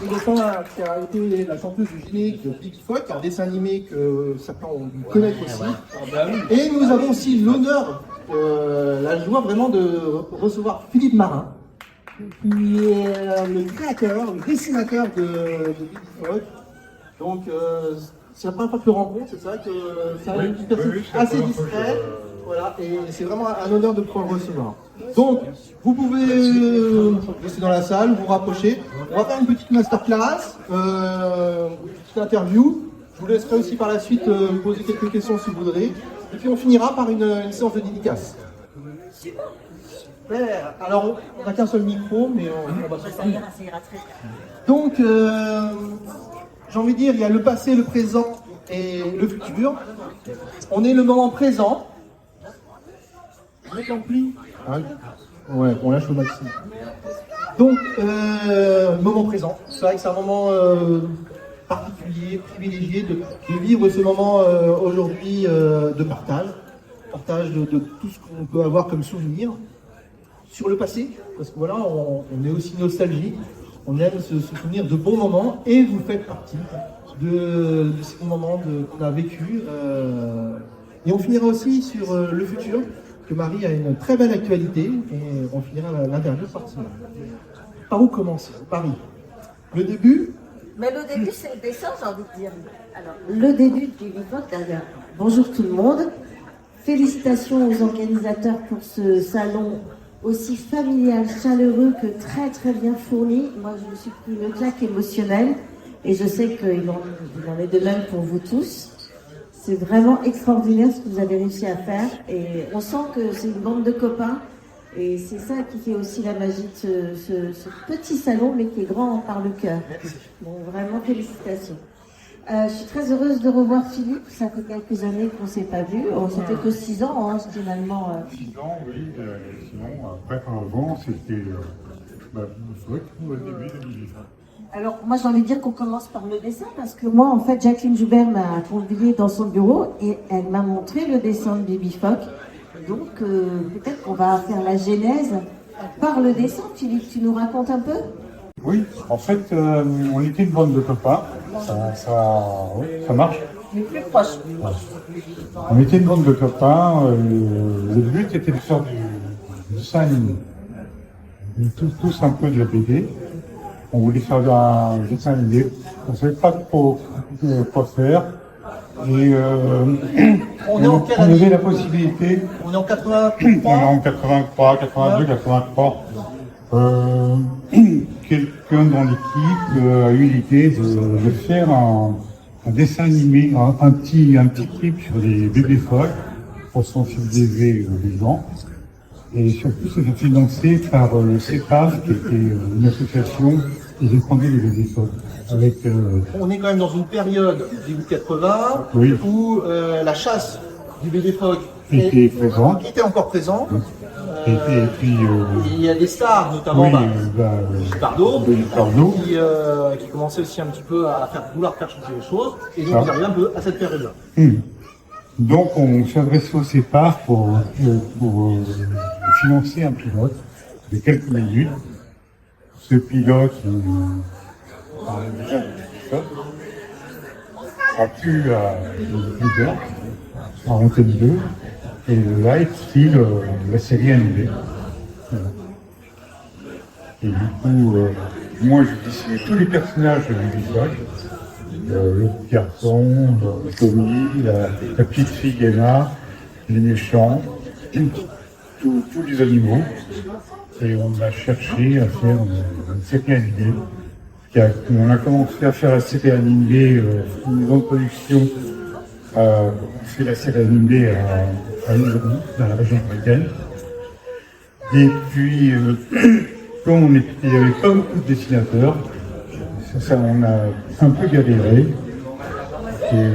une femme qui a été la chanteuse du générique de Big Fock, un dessin animé que certains ont dû connaître aussi. Et nous avons aussi l'honneur, la joie vraiment de recevoir Philippe Marin, qui est le créateur, le dessinateur de Big Fock. Donc, c'est la première fois que je le rencontre, c'est vrai que c'est une personne assez discrète. Voilà, et c'est vraiment un honneur de pouvoir le recevoir. Donc, vous pouvez rester dans la salle, vous rapprocher. On va faire une petite masterclass, une petite interview. Je vous laisserai aussi par la suite poser quelques questions si vous voudrez. Et puis on finira par une séance de dédicace. Super. Alors, on n'a qu'un seul micro, mais on va se faire. Donc, j'ai envie de dire, il y a le passé, le présent et le futur. On est le moment présent. Ouais, on lâche le maximum. Donc, moment présent. C'est vrai que c'est un moment particulier, privilégié de vivre ce moment aujourd'hui de partage. Partage de tout ce qu'on peut avoir comme souvenir sur le passé. Parce que voilà, on est aussi nostalgique. On aime se souvenir de bons moments et vous faites partie de ces bons moments qu'on a vécu. Et on finira aussi sur le futur. Que Marie a une très belle actualité et on finira l'interview par ça. Par où commencer? Paris. Le début? Mais le début, c'est le dessin, j'ai envie de dire. Alors, le début du Big d'ailleurs. Bonjour tout le monde. Félicitations aux organisateurs pour ce salon aussi familial, chaleureux que très très bien fourni. Moi, je me suis pris le claque émotionnel et je sais qu'il en est de même pour vous tous. C'est vraiment extraordinaire ce que vous avez réussi à faire et on sent que c'est une bande de copains et c'est ça qui fait aussi la magie de ce petit salon mais qui est grand par le cœur. Bon, vraiment félicitations. Je suis très heureuse de revoir Philippe, ça fait quelques années qu'on ne s'est pas vu, c'était que 6 ans hein, finalement. 6 ans, oui, sinon après avant c'était au début de l'île. Alors, moi, j'ai envie de dire qu'on commence par le dessin, parce que moi, en fait, Jacqueline Joubert m'a conviée dans son bureau et elle m'a montré le dessin de Bibi Fock. Donc, peut-être qu'on va faire la genèse par le dessin. Philippe, tu nous racontes un peu? Oui, en fait, on était une bande de copains. Ça marche. Mais plus proche. Ouais. On était une bande de copains. Le but était de faire du dessin animé. Tous un peu de la BD. On voulait faire un dessin animé, on ne savait pas trop quoi faire. Et on avait la possibilité. On est en 83. On est en 83, 82, 83. Quelqu'un dans l'équipe a eu l'idée de faire un dessin animé, un petit clip sur les bébés phoques pour sensibiliser les gens. Et surtout, c'est financé par le CEPAF, qui était une association qui défendait les bébés phoques. On est quand même dans une période début 80 oui. Où la chasse du bébé phoque était encore présente. Et puis, il y a des stars, notamment Brigitte Bardot, qui commençait aussi un petit peu à vouloir faire changer les choses. Et donc, on arrive un peu à cette période-là. Donc, on s'est adressé au CEPAF pour financer un pilote de quelques minutes. Ce pilote a pu à Antenne 2 et le live style la série animée. Voilà. Et du coup, moi je dessinais tous les personnages de l'épisode. Le petit garçon, Tommy, la petite fille Emma, les méchants, tous les animaux. Et on a cherché à faire une série animée. On a commencé à faire la série animée, une maison de production. On fait la série animée à Lyon, dans la région parisienne. Et puis, comme il n'y avait pas beaucoup de dessinateurs, ça on a un peu galéré. Et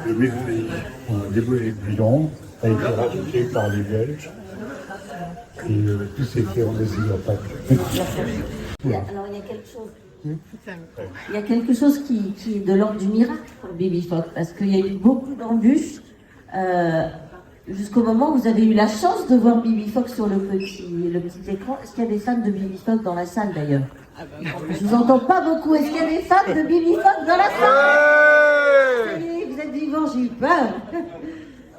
le méfait, on a déposé le bilan, a été rajouté par les Belges. Et tout s'est fait en désir. Voilà. Alors, il y a quelque chose. Il y a quelque chose qui est de l'ordre du miracle pour le Baby Fock, parce qu'il y a eu beaucoup d'embûches. jusqu'au moment où vous avez eu la chance de voir Bibi Fox sur le petit écran. Est-ce qu'il y a des fans de Bibi Fox dans la salle d'ailleurs? Je vous entends pas beaucoup. Est-ce qu'il y a des fans de Bibi Fox dans la salle? Ça y est, vous êtes vivants, j'ai eu peur.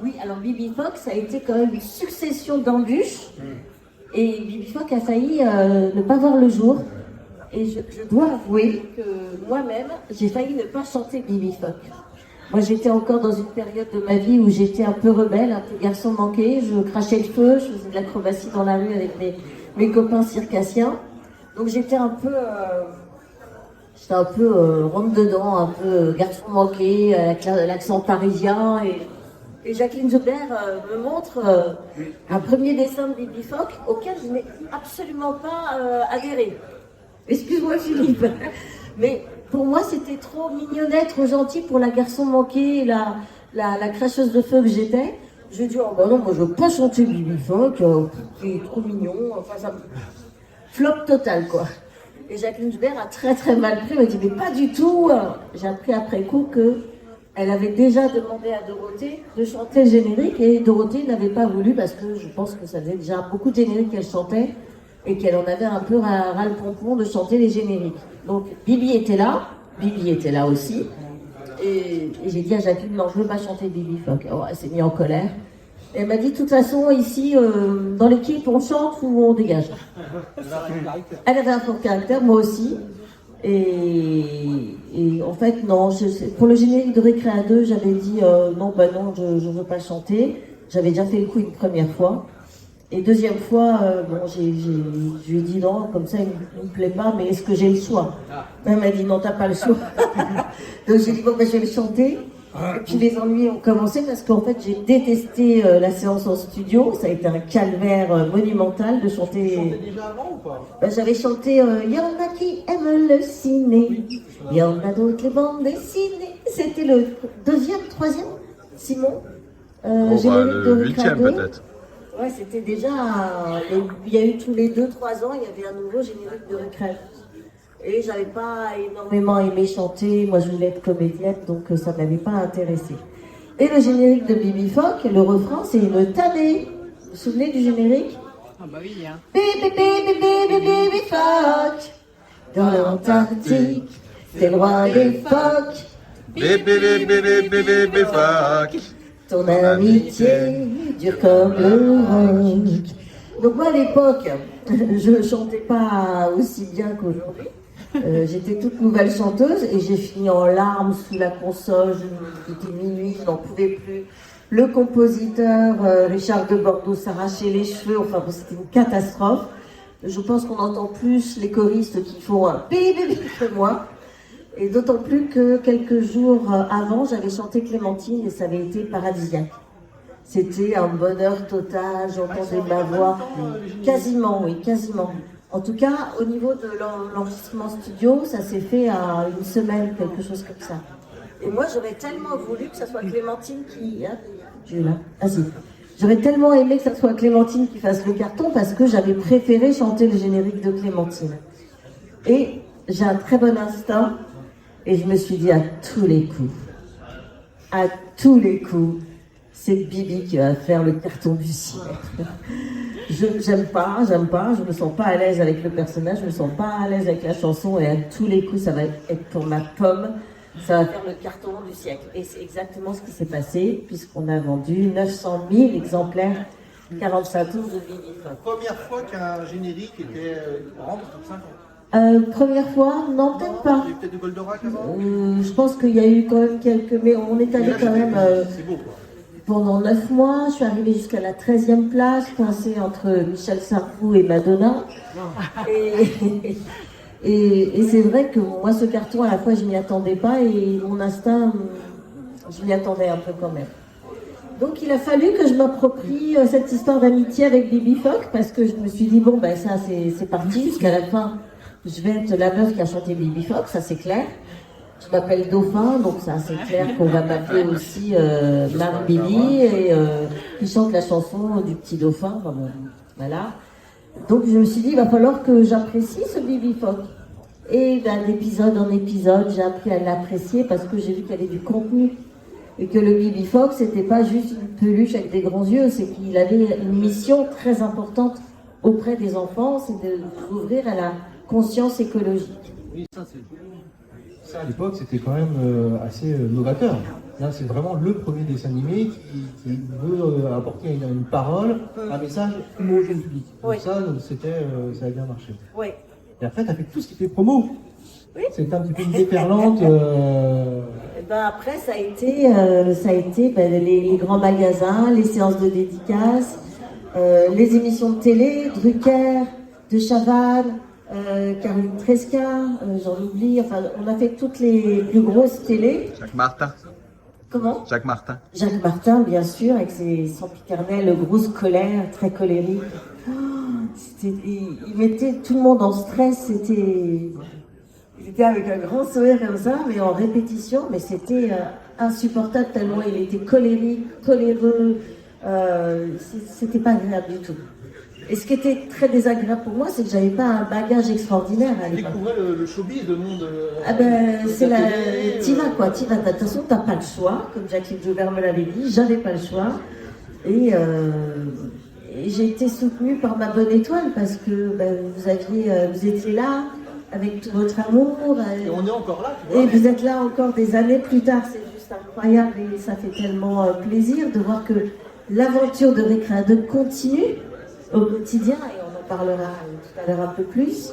Oui, alors Bibi Fox a été quand même une succession d'embûches. Et Bibi Fox a failli ne pas voir le jour. Et je dois avouer que moi-même, j'ai failli ne pas chanter Bibi Fox. Moi, j'étais encore dans une période de ma vie où j'étais un peu rebelle, un peu garçon manqué. Je crachais le feu, je faisais de l'acrobatie dans la rue avec mes copains circassiens. Donc j'étais un peu rentre dedans, un peu garçon manqué, avec l'accent parisien. Et Jacqueline Joubert me montre un premier dessin de Bibi Fox auquel je n'ai absolument pas adhéré. Excuse-moi Philippe, mais pour moi c'était trop mignonnette, trop gentil pour la garçon manqué, la cracheuse de feu que j'étais. Je dis oh bah non, moi je veux pas chanter Bibi Fox, c'est trop mignon, enfin ça me... Flop total quoi. Et Jacqueline Joubert a très très mal pris, elle m'a dit mais pas du tout. J'ai appris après coup que elle avait déjà demandé à Dorothée de chanter le générique et Dorothée n'avait pas voulu parce que je pense que ça faisait déjà beaucoup de génériques qu'elle chantait et qu'elle en avait un peu ras le pompon de chanter les génériques. Donc Bibi était là aussi. Et j'ai dit à Jacqueline, non, je veux pas chanter Bibi Fox. Oh, elle s'est mise en colère. Et elle m'a dit, de toute façon, ici, dans l'équipe, on chante ou on dégage. Elle avait un fort caractère, moi aussi. Et en fait, non, pour le générique de Récréa 2, j'avais dit, non, je veux pas chanter. J'avais déjà fait le coup une première fois. Et deuxième fois, je lui ai dit non, comme ça il me plaît pas, mais est-ce que j'ai le choix? Elle m'a dit non, t'as pas le choix. Donc j'ai dit bon, je vais le chanter. Et puis les ennuis ont commencé parce qu'en fait j'ai détesté la séance en studio. Ça a été un calvaire monumental de chanter. Tu chantais déjà avant ou pas? J'avais chanté il y en a qui aiment le ciné, il y en a d'autres les bandes dessinées. C'était le deuxième, troisième, Simon. Le 8e peut-être. Ouais, c'était déjà. Il y a eu tous les 2-3 ans, il y avait un nouveau générique de Récréa. Et j'avais pas énormément aimé chanter. Moi, je voulais être comédienne, donc ça m'avait pas intéressé. Et le générique de Bibi Fox, le refrain, c'est une tannée. Vous vous souvenez du générique? Ah bah oui, hein. Bibi, Bibi, Bibi, Bibi Fox, dans l'Antarctique, c'est le roi des phoques. Bibi Fox. Ton amitié dure comme le roc. Donc moi à l'époque, je chantais pas aussi bien qu'aujourd'hui. J'étais toute nouvelle chanteuse et j'ai fini en larmes sous la console. Il était minuit, je n'en pouvais plus. Le compositeur Richard de Bordeaux s'arrachait les cheveux. Enfin bon, c'était une catastrophe. Je pense qu'on entend plus les choristes qui font un bébé que moi. Et d'autant plus que quelques jours avant, j'avais chanté Clémentine et ça avait été paradisiaque. C'était un bonheur total, j'entendais ma voix. Quasiment, oui, quasiment. En tout cas, au niveau de l'enregistrement studio, ça s'est fait à une semaine, quelque chose comme ça. Et moi, j'aurais tellement voulu que ça soit Clémentine qui... J'aurais tellement aimé que ça soit Clémentine qui fasse le carton parce que j'avais préféré chanter le générique de Clémentine. Et j'ai un très bon instinct. Et je me suis dit à tous les coups, c'est Bibi qui va faire le carton du siècle. J'aime pas, je me sens pas à l'aise avec le personnage, je me sens pas à l'aise avec la chanson, et à tous les coups, ça va être pour ma pomme, ça va faire le carton du siècle. Et c'est exactement ce qui s'est passé, puisqu'on a vendu 900 000 exemplaires, 45 tours de Bibi Fox. Première fois qu'un générique était rentre comme ça. Première fois, non, peut-être pas. Il y a peut-être du Goldorak avant. Je pense qu'il y a eu quand même quelques... Mais on est allé quand même C'est beau quoi. pendant 9 mois. Je suis arrivée jusqu'à la 13e place, coincée entre Michel Sardou et Madonna. Et c'est vrai que moi, ce carton, à la fois, je m'y attendais pas. Et mon instinct, je m'y attendais un peu quand même. Donc il a fallu que je m'approprie cette histoire d'amitié avec Bibi Fox. Parce que je me suis dit, bon, ben ça, c'est parti jusqu'à la fin. Je vais être la meuf qui a chanté Bibi Fox, ça c'est clair. Je m'appelle Dauphin, donc ça c'est clair qu'on va m'appeler aussi Marc Bibi et qui chante la chanson du petit dauphin. Enfin, bon, voilà. Donc je me suis dit, il va falloir que j'apprécie ce Bibi Fox. Et d'épisode en épisode, j'ai appris à l'apprécier parce que j'ai vu qu'il y avait du contenu. Et que le Bibi Fox, c'était pas juste une peluche avec des grands yeux, c'est qu'il avait une mission très importante auprès des enfants, c'est d'ouvrir à la conscience écologique. Oui, ça à l'époque, c'était quand même assez novateur. Là, c'est vraiment le premier dessin animé qui veut apporter une parole, un message au jeune public. Donc Oui. ça, ça a bien marché. Oui. Et après, tu as fait tout ce qui fait promo. Oui. C'était un petit peu une déferlante. Et ben après, ça a été les grands magasins, les séances de dédicaces, les émissions de télé, Drucker, De Chavannes, Caroline Tresca, j'en oublie, enfin, on a fait toutes les plus grosses télés. Jacques Martin. Comment? Jacques Martin. Jacques Martin, bien sûr, avec ses sempiternelles grosses colères, très colériques. Oh, il mettait tout le monde en stress, il était avec un grand sourire comme ça, mais en répétition, mais c'était insupportable tellement il était colérique, coléreux, c'était pas agréable du tout. Et ce qui était très désagréable pour moi, c'est que j'avais pas un bagage extraordinaire à Tu l'époque. découvrais le showbiz, le monde. Ah ben, c'est la. télé, T'y vas quoi, t'y vas. De toute façon, t'as pas le choix, comme Jacqueline Joubert me l'avait dit, j'avais pas le choix. Et j'ai été soutenue par ma bonne étoile parce que ben, vous étiez là avec tout votre amour. Et on est encore là, tu vois. Et vous êtes là encore des années plus tard, c'est juste incroyable et ça fait tellement plaisir de voir que l'aventure de Récréa 2 continue au quotidien et on en parlera tout à l'heure un peu plus.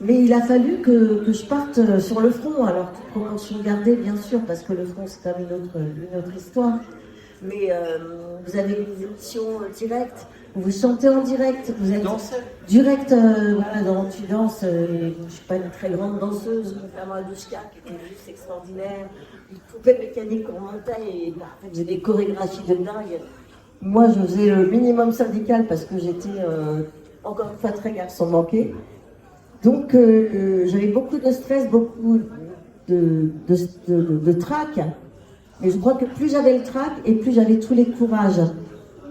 Mais il a fallu que je parte sur le front, alors toute proportion gardée bien sûr, parce que le front c'est quand même une autre histoire. Mais vous avez des émissions directes, vous chantez en direct, vous êtes direct, voilà, tu danses. Je suis pas une très grande danseuse, notamment Adushka qui était juste extraordinaire. Une poupée mécanique qu'on montait et en fait, j'ai des chorégraphies de dingue. Moi, je faisais le minimum syndical parce que j'étais encore une fois très garçon manqué. Donc, j'avais beaucoup de stress, beaucoup de trac. Et je crois que plus j'avais le trac et plus j'avais tous les courages.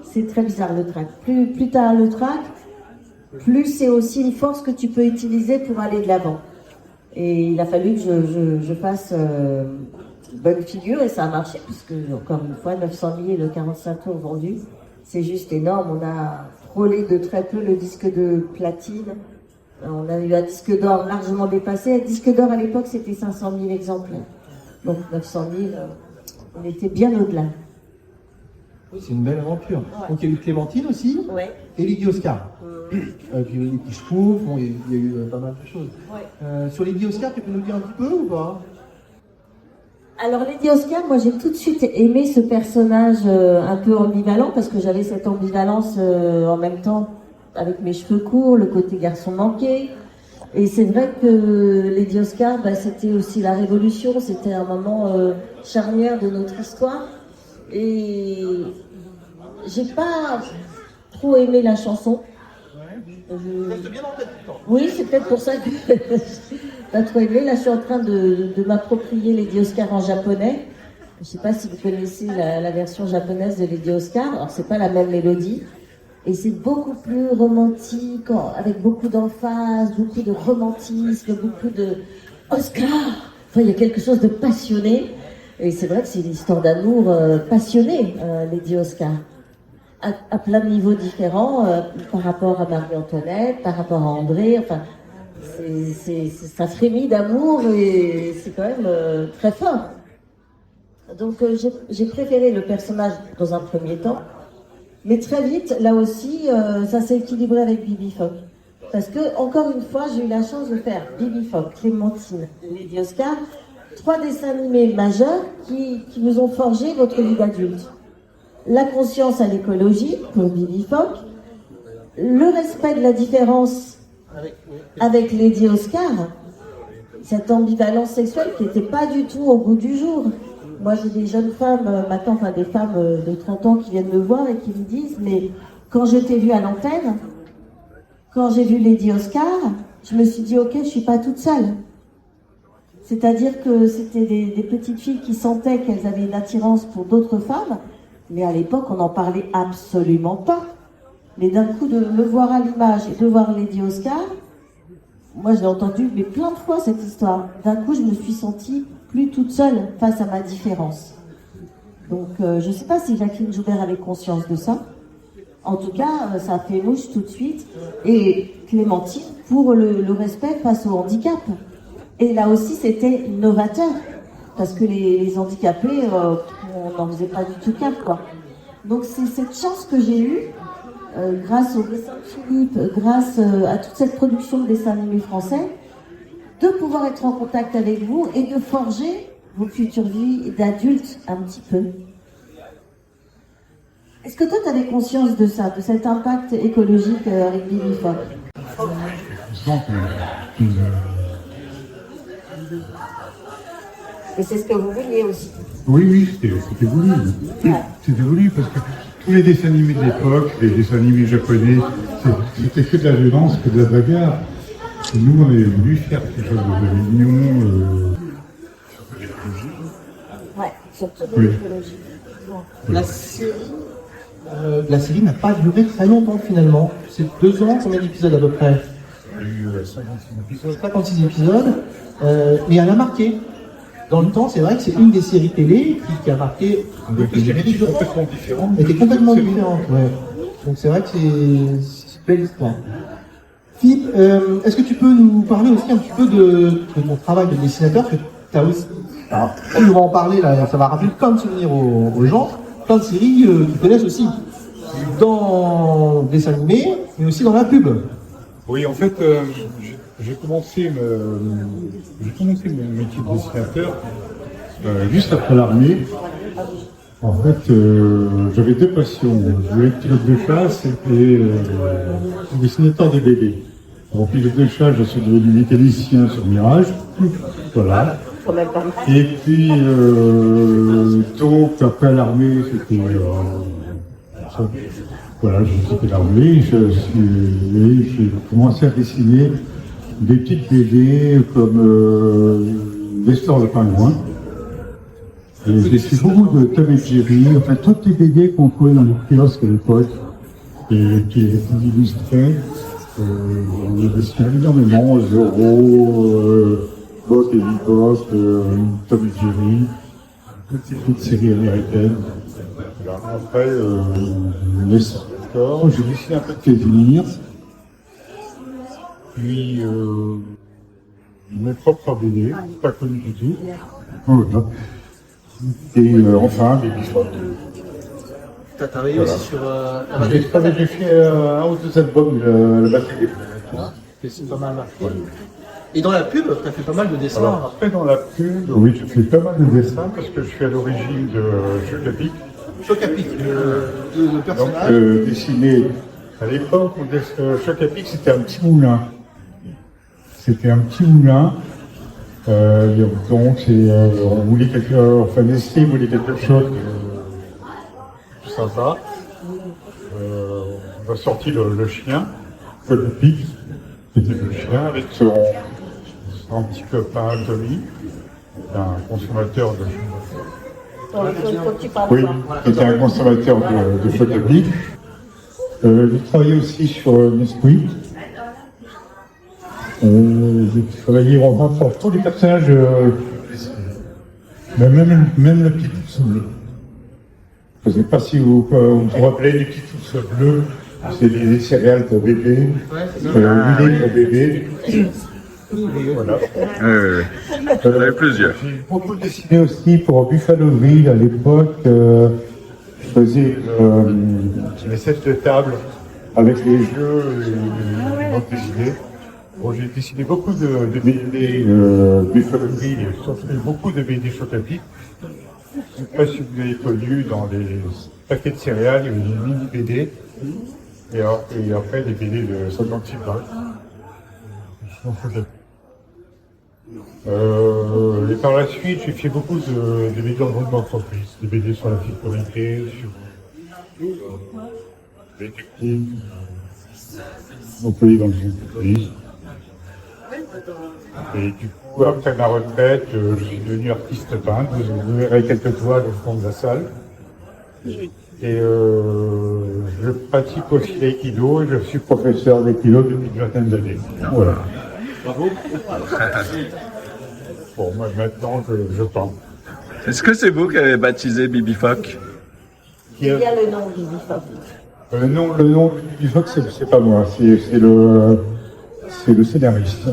C'est très bizarre le trac. Plus tu as le trac, plus c'est aussi une force que tu peux utiliser pour aller de l'avant. Et il a fallu que je fasse bonne figure et ça a marché puisque, encore une fois, 900 000 45 tours vendus. C'est juste énorme. On a frôlé de très peu le disque de platine. On a eu un disque d'or largement dépassé. Un disque d'or à l'époque, c'était 500 000 exemplaires. Donc 900 000, on était bien au-delà. Oui, c'est une belle aventure. Ouais. Donc il y a eu Clémentine aussi, Ouais. et Lydie Oscar. Puis les petits Schpouf, bon, il y a eu pas mal de choses. Ouais. Sur Lydie Oscar, tu peux nous dire un petit peu ou pas? Alors Lady Oscar, moi j'ai tout de suite aimé ce personnage un peu ambivalent parce que j'avais cette ambivalence en même temps avec mes cheveux courts, le côté garçon manqué. Et c'est vrai que Lady Oscar, bah, c'était aussi la révolution, c'était un moment charnière de notre histoire. Et j'ai pas trop aimé la chanson. Reste bien en tête tout le temps. Oui, c'est peut-être pour ça que t'as trop aimé. Là, je suis en train de m'approprier Lady Oscar en japonais. Je sais pas si vous connaissez la version japonaise de Lady Oscar. Alors, c'est pas la même mélodie. Et c'est beaucoup plus romantique, avec beaucoup d'emphase, beaucoup de romantisme, beaucoup de Oscar. Enfin, il y a quelque chose de passionné. Et c'est vrai que c'est une histoire d'amour passionnée, Lady Oscar. À plein de niveaux différents, par rapport à Marie-Antoinette, par rapport à André, enfin, ça frémit d'amour et c'est quand même très fort. Donc j'ai préféré le personnage dans un premier temps, mais très vite, là aussi, ça s'est équilibré avec Bibi Fock. Parce que, encore une fois, j'ai eu la chance de faire Bibi Fock, Clémentine, Lady Oscar, 3 dessins animés majeurs qui vous ont forgé votre vie d'adulte. La conscience à l'écologie, pour Bibi Fock, le respect de la différence avec Lady Oscar, cette ambivalence sexuelle qui n'était pas du tout au goût du jour. Moi, j'ai des jeunes femmes, maintenant, enfin des femmes de 30 ans qui viennent me voir et qui me disent, mais quand je t'ai vue à l'antenne, quand j'ai vu Lady Oscar, je me suis dit, ok, je suis pas toute seule. C'est-à-dire que c'était des petites filles qui sentaient qu'elles avaient une attirance pour d'autres femmes, mais à l'époque, on n'en parlait absolument pas. Mais d'un coup, de me voir à l'image et de voir Lady Oscar, moi, je l'ai entendu mais plein de fois, cette histoire. D'un coup, je me suis sentie plus toute seule face à ma différence. Donc je ne sais pas si Jacqueline Joubert avait conscience de ça. En tout cas, ça a fait mouche tout de suite. Et Clémentine pour le respect face au handicap. Et là aussi, c'était novateur. Parce que les handicapés, on n'en faisait pas du tout cap, quoi. Donc c'est cette chance que j'ai eue, grâce au dessin de Philippe, grâce à toute cette production de dessins animés français, de pouvoir être en contact avec vous et de forger vos futures vies d'adultes un petit peu. Est-ce que toi, tu avais conscience de ça, de cet impact écologique avec Bibi Phoque? Et c'est ce que vous vouliez aussi. Oui, c'était voulu. Ouais. C'était voulu parce que tous les dessins animés de l'époque, les dessins animés japonais, c'était que de la violence, que de la bagarre. Et nous, on avait voulu faire quelque chose de mignon. Ouais, surtout de Oui. l'écologie. La série n'a pas duré très longtemps finalement. C'est 2 ans, combien d'épisodes à peu près? Il y a eu 56 épisodes. 56 épisodes, mais elle a marqué. Dans le temps, c'est vrai que c'est une des séries télé qui a marqué Avec des séries complètement différentes. Elle était complètement différente, ouais. Donc c'est vrai que c'est une belle histoire. Philippe, est-ce que tu peux nous parler aussi un petit peu de ton travail de dessinateur, que tu as aussi, alors, on va en parler là, ça va rappeler plein de souvenirs aux gens, plein de séries qu'ils connaissent aussi, dans le dessin animé, mais aussi dans la pub. Oui, en fait, j'ai commencé mon métier de dessinateur juste après l'armée. En fait, j'avais 2 passions. Je voulais être pilote de chasse et dessinateur de BD. En pilote de chasse, je suis devenu mécanicien sur Mirage. Voilà. Et puis, donc, après l'armée, c'était... voilà, j'ai quitté l'armée, j'ai commencé à dessiner des petites BD comme l'histoire de Pingouin. Et j'ai fait beaucoup de Tom et Jerry, enfin toutes les BD qu'on trouvait dans les kiosques à l'époque, et qui étaient illustrées. On a dessiné énormément, Zorro, Bob et Bebop, Tom et Jerry, toutes ces séries américaines. Voilà. Après, j'ai dessiné un peu de Casimir, puis mes propres BD, pas connus du tout. Voilà. Et enfin, Baby Phoque. Tu as travaillé aussi sur... J'ai fait 1 ou 2 albums de la batterie des planètes. c'est pas mal marqué. Et dans la pub, tu as fait pas mal de dessins. Alors, après, dans la pub, oui, je fais pas mal de dessins parce que je suis à l'origine de Choc à Pic. Choc à Pic, le Donc, personnage. dessiné à l'époque, Choc à Pic, c'était un petit moulin. C'était un petit moulin. Donc, on voulait enfin, Nestlé voulait quelque chose de sympa. On a sorti le chien, Choc à Pic, qui était le chien avec son petit copain Tommy, un consommateur de. Oui, qui était un consommateur de Choc à Pic. J'ai travaillé aussi sur Nesquik. J'ai travaillé vraiment sur tous les personnages, même le petit ours bleu. Je ne sais pas si vous vous rappelez les petits ours bleus, c'est les céréales pour bébé, l'idée pour bébé. Voilà. J'en avais plusieurs. J'ai beaucoup dessiné aussi pour Buffalo-Ville à l'époque. Je faisais les sets de table avec les jeux et les bandes dessinées. Bon, j'ai dessiné beaucoup de BD Buffalo-Ville et surtout beaucoup de BD Choc à Pic. Je ne sais pas si vous avez connu dans les paquets de céréales, il y avait des mini BD et après des BD de 56 pages. Et par la suite, j'ai fait beaucoup de BD dans le monde d'entreprise, des BD sur la sécurité, sur les techniques, employés dans les entreprises. Et du coup, après ma retraite, je suis devenu artiste peintre. Vous verrez quelques toiles au fond de la salle. Et je pratique aussi l'aïkido et je suis professeur d'aïkido depuis une vingtaine d'années. Voilà. Bravo. Bon, moi maintenant, je peins. Est-ce que c'est vous qui avez baptisé Bibi Phoque? Il y a le nom du Bifoc. Le nom du Fox, c'est pas moi, c'est le scénariste.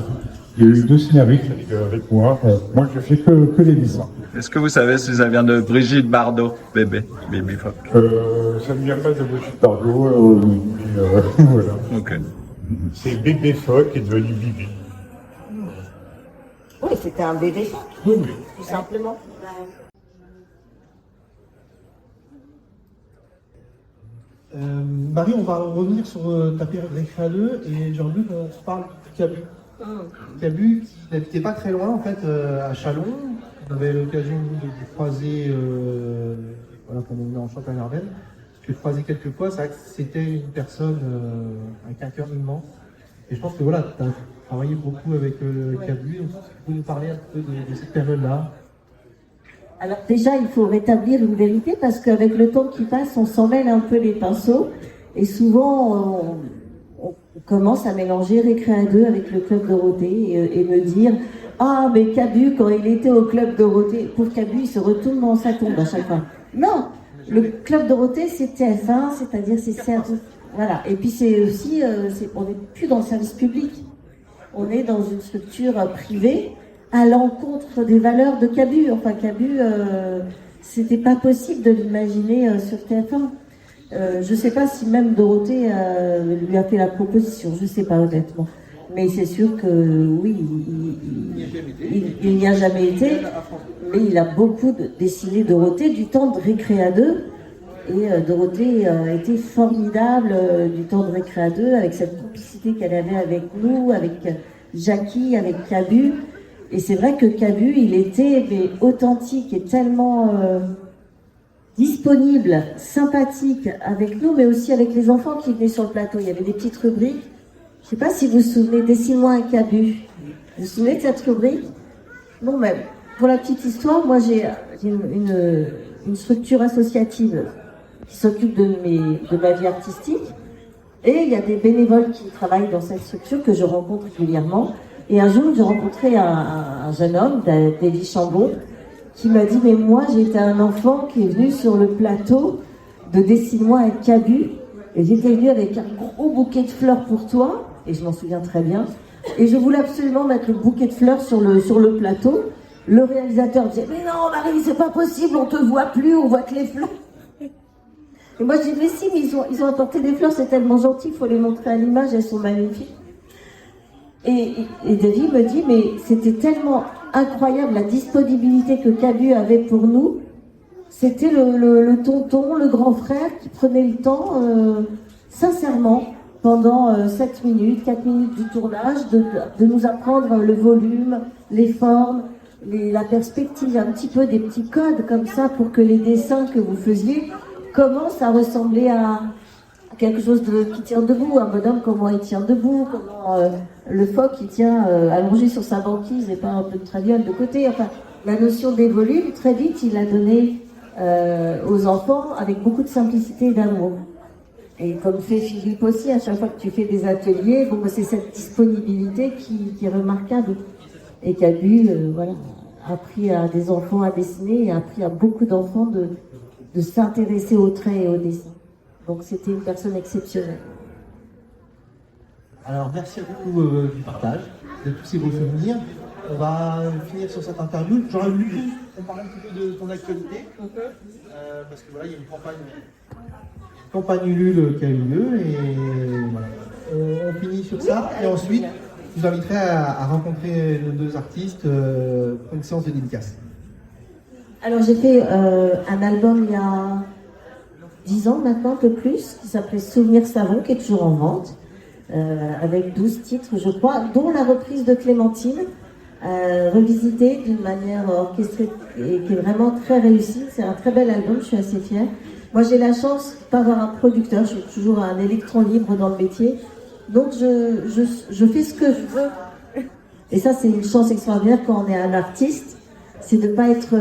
Il y a eu 2 scénaristes avec moi. Moi, je fais que les dessins. Est-ce que vous savez si ça vient de Brigitte Bardot, bébé, Bibi Phoque? Ça ne vient pas de Brigitte Bardot, mais voilà. Ok. C'est bébé Phoque qui est devenu Bibi. Oui, c'était un bébé phoque, tout simplement. Marie, on va revenir sur ta période Récréa 2 et Jean-Luc, on se parle de Cabu. Cabu, qui n'habitait pas très loin en fait, à Châlons. On avait l'occasion de croiser, voilà, quand on est en Champagne-Ardenne. Je l'ai croisé quelques fois, c'est vrai que c'était une personne avec un cœur immense. Et je pense que voilà, tu as travaillé beaucoup avec Cabu. Donc, tu peux nous parler un peu de cette période-là? Alors déjà, il faut rétablir une vérité parce qu'avec le temps qui passe, on s'en mêle un peu les pinceaux et souvent on commence à mélanger Récréa 2 avec le Club Dorothée et me dire « Ah, mais Cabu, quand il était au Club Dorothée, pour Cabu, il se retourne dans sa tombe à chaque fois. » Non, le Club Dorothée, c'est TF1, c'est-à-dire c'est certes... Voilà, et puis c'est aussi, on n'est plus dans le service public, on est dans une structure privée, à l'encontre des valeurs de Cabu. Enfin, Cabu, c'était pas possible de l'imaginer sur TF1. Je sais pas si même Dorothée lui a fait la proposition, je sais pas honnêtement. Mais c'est sûr que oui, il n'y a jamais été, mais il a beaucoup dessiné Dorothée du temps de Récréa 2. Et Dorothée a été formidable du temps de Récréa 2, avec cette complicité qu'elle avait avec nous, avec Jackie, avec Cabu. Et c'est vrai que Cabu, il était authentique et tellement disponible, sympathique avec nous, mais aussi avec les enfants qui venaient sur le plateau. Il y avait des petites rubriques. Je ne sais pas si vous vous souvenez, Dessine-moi un Cabu. Vous vous souvenez de cette rubrique? Bon, mais pour la petite histoire, moi j'ai une structure associative qui s'occupe de ma vie artistique. Et il y a des bénévoles qui travaillent dans cette structure que je rencontre régulièrement. Et un jour, j'ai rencontré un jeune homme, David Chambon, qui m'a dit « Mais moi, j'étais un enfant qui est venu sur le plateau de Dessine-moi un Cabu. Et j'étais venu avec un gros bouquet de fleurs pour toi. » Et je m'en souviens très bien. Et je voulais absolument mettre le bouquet de fleurs sur le plateau. Le réalisateur disait « Mais non, Marie, c'est pas possible, on te voit plus, on voit que les fleurs. » Et moi, je dis « Mais si, mais ils ont apporté des fleurs, c'est tellement gentil, il faut les montrer à l'image, elles sont magnifiques. » Et David me dit, mais c'était tellement incroyable la disponibilité que Cabu avait pour nous. C'était le tonton, le grand frère qui prenait le temps, sincèrement, pendant 7 minutes, 4 minutes du tournage, de nous apprendre le volume, les formes, la perspective, un petit peu des petits codes comme ça pour que les dessins que vous faisiez commencent à ressembler à quelque chose qui tient debout, un bonhomme comment il tient debout, comment le phoque il tient allongé sur sa banquise et pas un peu de traviole de côté. Enfin, la notion des volumes, très vite, il l'a donné aux enfants avec beaucoup de simplicité et d'amour. Et comme fait Philippe aussi, à chaque fois que tu fais des ateliers, bon, c'est cette disponibilité qui est remarquable et qui a voilà, appris à des enfants à dessiner et a appris à beaucoup d'enfants de s'intéresser au trait et au dessin. Donc c'était une personne exceptionnelle. Alors merci à vous du partage, de tous ces beaux souvenirs. On va finir sur cette interview. J'aurais voulu qu'on parle un petit peu de ton actualité, parce que voilà, il y a une campagne Ulule qui a eu lieu, et voilà. On finit sur ça, et ensuite je vous inviterai à rencontrer nos deux artistes pour une séance de dédicace. Alors j'ai fait un album il y a 10 ans maintenant, un peu plus, qui s'appelait Souvenir Savon, qui est toujours en vente, avec 12 titres, je crois, dont la reprise de Clémentine, revisitée d'une manière orchestrée et qui est vraiment très réussie. C'est un très bel album, je suis assez fière. Moi, j'ai la chance de pas avoir un producteur, je suis toujours un électron libre dans le métier, donc je fais ce que je veux. Et ça, c'est une chance extraordinaire quand on est un artiste, c'est de ne pas être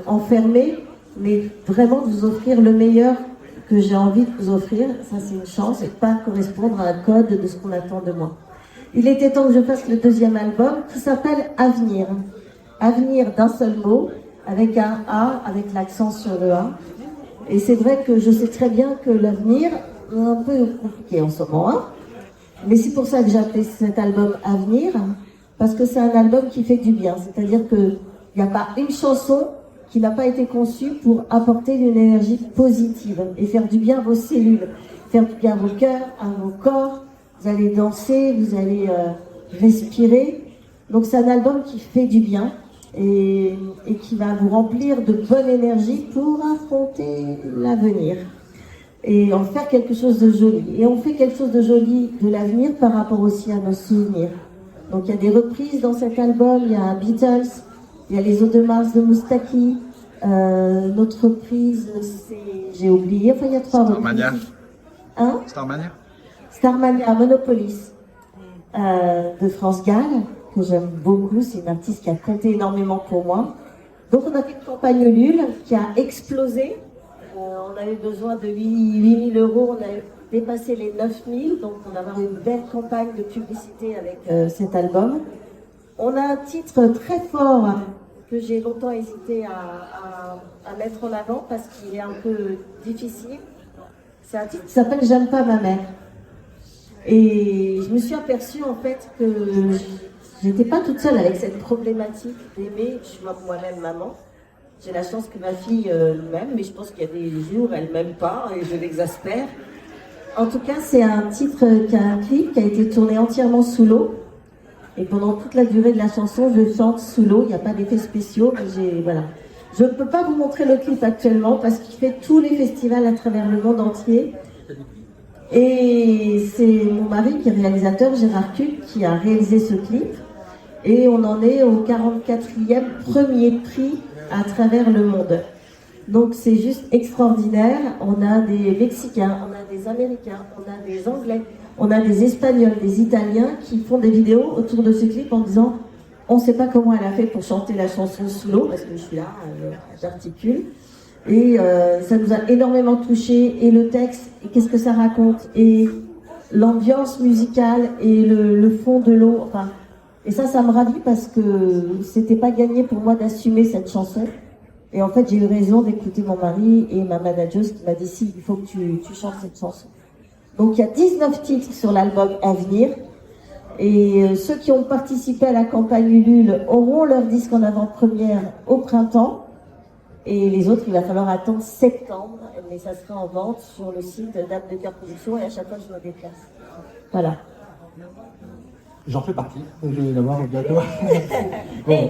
enfermé, mais vraiment de vous offrir le meilleur que j'ai envie de vous offrir. Ça, c'est une chance, et de pas correspondre à un code de ce qu'on attend de moi. Il était temps que je fasse le deuxième album qui s'appelle Avenir. Avenir d'un seul mot, avec un A, avec l'accent sur le A. Et c'est vrai que je sais très bien que l'avenir est un peu compliqué en ce moment, hein. Mais c'est pour ça que j'ai appelé cet album Avenir, parce que c'est un album qui fait du bien. C'est-à-dire qu'il n'y a pas une chanson qui n'a pas été conçue pour apporter une énergie positive et faire du bien à vos cellules, faire du bien à vos cœurs, à vos corps. Vous allez danser, vous allez respirer. Donc c'est un album qui fait du bien et qui va vous remplir de bonne énergie pour affronter l'avenir et en faire quelque chose de joli. Et on fait quelque chose de joli de l'avenir par rapport aussi à nos souvenirs. Donc il y a des reprises dans cet album, il y a Beatles, il y a les Eaux de Mars de Moustaki, notre reprise, j'ai oublié, enfin il y a 3 Starmania. reprises. Hein? Starmania. Starmania, Monopolis, de France Gall, que j'aime beaucoup, c'est une artiste qui a compté énormément pour moi. Donc on a fait une campagne Ulule qui a explosé. On avait besoin de 8 000 €, on a dépassé les 9 000, donc on va avoir une belle campagne de publicité avec cet album. On a un titre très fort que j'ai longtemps hésité à mettre en avant parce qu'il est un peu difficile. C'est un titre qui s'appelle J'aime pas ma mère. Et je me suis aperçue en fait que j'étais pas toute seule avec cette problématique d'aimer. Je suis moi-même maman. J'ai la chance que ma fille m'aime, mais je pense qu'il y a des jours où elle m'aime pas et je l'exaspère. En tout cas, c'est un titre qui a un clip qui a été tourné entièrement sous l'eau. Et pendant toute la durée de la chanson, je chante sous l'eau. Il n'y a pas d'effets spéciaux. Voilà. Je ne peux pas vous montrer le clip actuellement parce qu'il fait tous les festivals à travers le monde entier. Et c'est mon mari qui est réalisateur, Gérard Cuc, qui a réalisé ce clip. Et on en est au 44e premier prix à travers le monde. Donc c'est juste extraordinaire. On a des Mexicains, on a des Américains, on a des Anglais, on a des Espagnols, des Italiens qui font des vidéos autour de ce clip en disant on ne sait pas comment elle a fait pour chanter la chanson sous l'eau, parce que je suis là, j'articule. Et ça nous a énormément touchés, et le texte, et qu'est-ce que ça raconte, et l'ambiance musicale, et le fond de l'eau, enfin... Et ça me ravit parce que c'était pas gagné pour moi d'assumer cette chanson. Et en fait, j'ai eu raison d'écouter mon mari et ma manageuse qui m'a dit si, il faut que tu chantes cette chanson. Donc il y a 19 titres sur l'album Avenir. Et ceux qui ont participé à la campagne Ulule auront leur disque en avant-première au printemps. Et les autres, il va falloir attendre septembre. Mais ça sera en vente sur le site Dame de Cœur Production et à chaque fois je me déplace. Voilà. J'en fais partie, je vais l'avoir bientôt. Et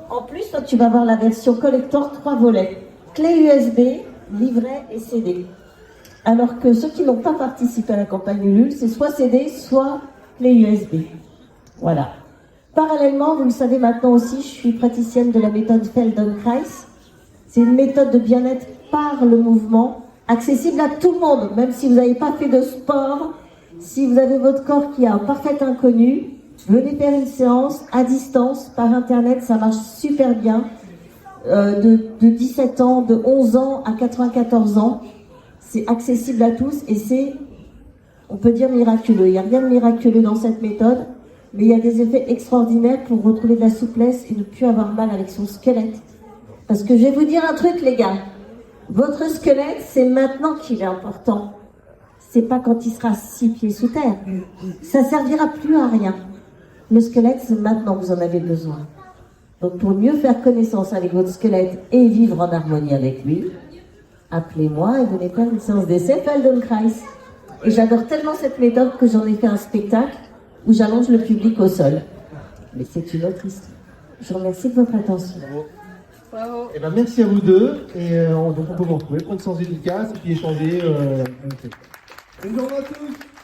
en plus, toi, tu vas avoir la version collector 3 volets. Clé USB, livret et CD. Alors que ceux qui n'ont pas participé à la campagne Ulule, c'est soit CD, soit clé USB. Voilà. Parallèlement, vous le savez maintenant aussi, je suis praticienne de la méthode Feldenkrais. C'est une méthode de bien-être par le mouvement, accessible à tout le monde, même si vous n'avez pas fait de sport, si vous avez votre corps qui est un parfait inconnu. Venez faire une séance à distance par internet, ça marche super bien. De 17 ans, de 11 ans à 94 ans, c'est accessible à tous et c'est, on peut dire, miraculeux. Il n'y a rien de miraculeux dans cette méthode, mais il y a des effets extraordinaires pour retrouver de la souplesse et ne plus avoir mal avec son squelette. Parce que je vais vous dire un truc, les gars. Votre squelette, c'est maintenant qu'il est important. C'est pas quand il sera 6 pieds sous terre. Ça servira plus à rien. Le squelette, c'est maintenant que vous en avez besoin. Donc pour mieux faire connaissance avec votre squelette et vivre en harmonie avec lui, appelez-moi et venez faire une séance d'essai Feldenkrais. Et j'adore tellement cette méthode que j'en ai fait un spectacle où j'allonge le public au sol. Mais c'est une autre histoire. Je vous remercie de votre attention. Bravo. Et ben merci à vous deux. Et donc on peut vous retrouver pour une séance dédicace et puis échanger. Bonne journée à tous.